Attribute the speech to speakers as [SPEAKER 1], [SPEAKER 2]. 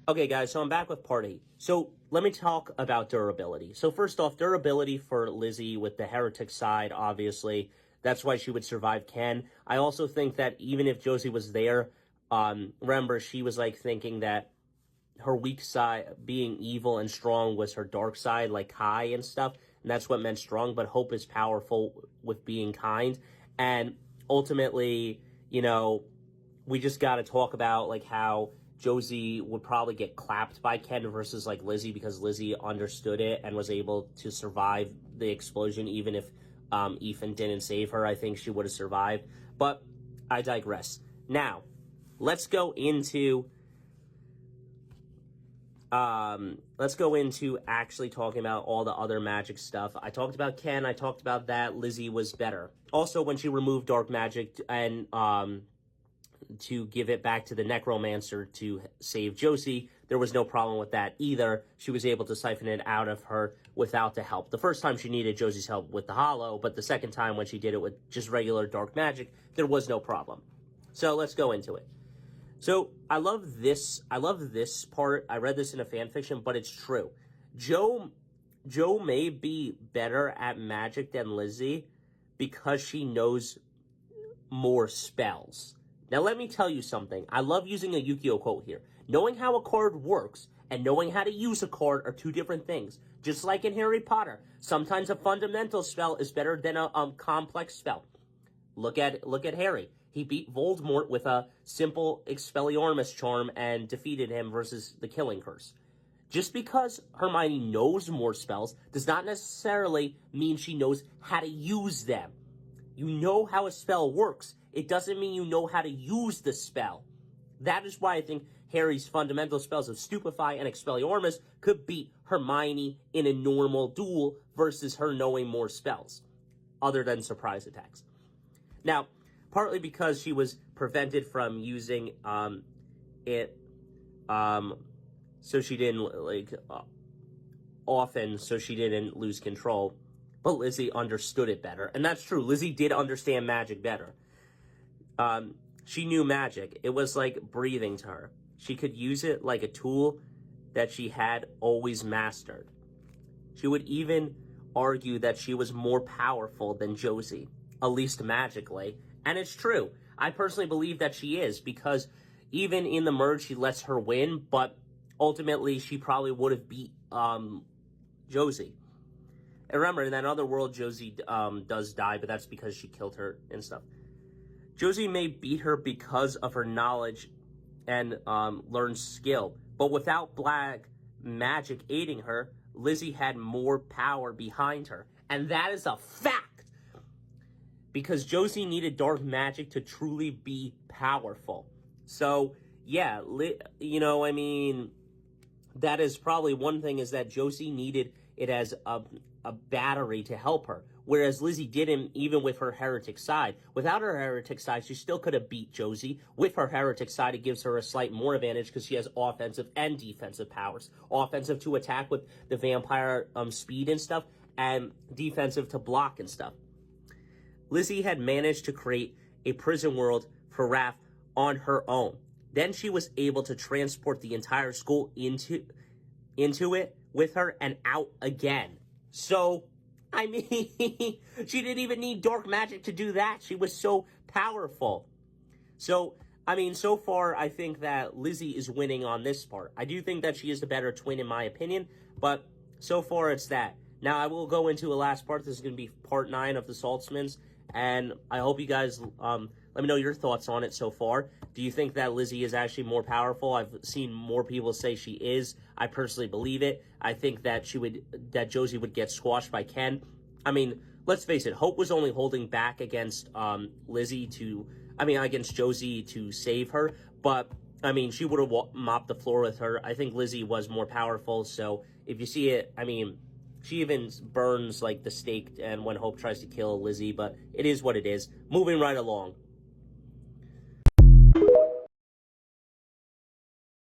[SPEAKER 1] Okay, guys, so I'm back with part 8. So let me talk about durability. So first off, durability for Lizzie with the heretic side, obviously. That's why she would survive Ken. I also think that even if Josie was there, remember, she was like thinking that her weak side, being evil and strong, was her dark side, like Kai and stuff. And that's what meant strong, but Hope is powerful with being kind. And ultimately, we just got to talk about like how Josie would probably get clapped by Ken versus like Lizzie, because Lizzie understood it and was able to survive the explosion. Even if Ethan didn't save her, I think she would have survived. But I digress. Now, let's go into actually talking about all the other magic stuff. I talked about Ken. I talked about that. Lizzie was better. Also, when she removed dark magic and to give it back to the necromancer to save Josie, there was no problem with that either. She was able to siphon it out of her without the help. The first time she needed Josie's help with the hollow, but the second time when she did it with just regular dark magic, there was no problem. So let's go into it. So I love this part. I read this in a fan fiction, but it's true. Jo may be better at magic than Lizzie because she knows more spells. Now, let me tell you something. I love using a Yu-Gi-Oh quote here. Knowing how a card works and knowing how to use a card are two different things. Just like in Harry Potter, sometimes a fundamental spell is better than a complex spell. Look at Harry. He beat Voldemort with a simple Expelliarmus charm and defeated him versus the Killing Curse. Just because Hermione knows more spells does not necessarily mean she knows how to use them. You know how a spell works. It doesn't mean you know how to use the spell. That is why I think Harry's fundamental spells of Stupefy and Expelliarmus could beat Hermione in a normal duel versus her knowing more spells, other than surprise attacks. Now, partly because she was prevented from using it, so she didn't, often, so she didn't lose control. But Lizzie understood it better. And that's true. Lizzie did understand magic better. She knew magic. It was like breathing to her. She could use it like a tool that she had always mastered. She would even argue that she was more powerful than Josie, at least magically. And it's true. I personally believe that she is, because even in the merge, she lets her win, but ultimately she probably would have beat Josie. And remember, in that other world, Josie does die, but that's because she killed her and stuff. Josie may beat her because of her knowledge and learned skill, but without black magic aiding her, Lizzie had more power behind her. And that is a fact! Because Josie needed dark magic to truly be powerful. So, yeah, that is probably one thing, is that Josie needed it as a battery to help her, whereas Lizzie didn't, even with her heretic side. Without her heretic side, she still could have beat Josie. With her heretic side, it gives her a slight more advantage because she has offensive and defensive powers. Offensive to attack with the vampire speed and stuff, and defensive to block and stuff. Lizzie had managed to create a prison world for Raph on her own. Then she was able to transport the entire school into it with her and out again. So, she didn't even need dark magic to do that. She was so powerful. So, so far, I think that Lizzie is winning on this part. I do think that she is the better twin, in my opinion, but so far, it's that. Now, I will go into a last part. This is going to be part 9 of the Saltzmans, and I hope you guys let me know your thoughts on it so far. Do you think that Lizzie is actually more powerful? I've seen more people say she is. I personally believe it. I think that Josie would get squashed by Ken. Let's face it, Hope was only holding back against against Josie to save her, but she would have mopped the floor with her. I think Lizzie was more powerful, so if you see it, she even burns, like, the stake and when Hope tries to kill Lizzie, but it is what it is. Moving right along.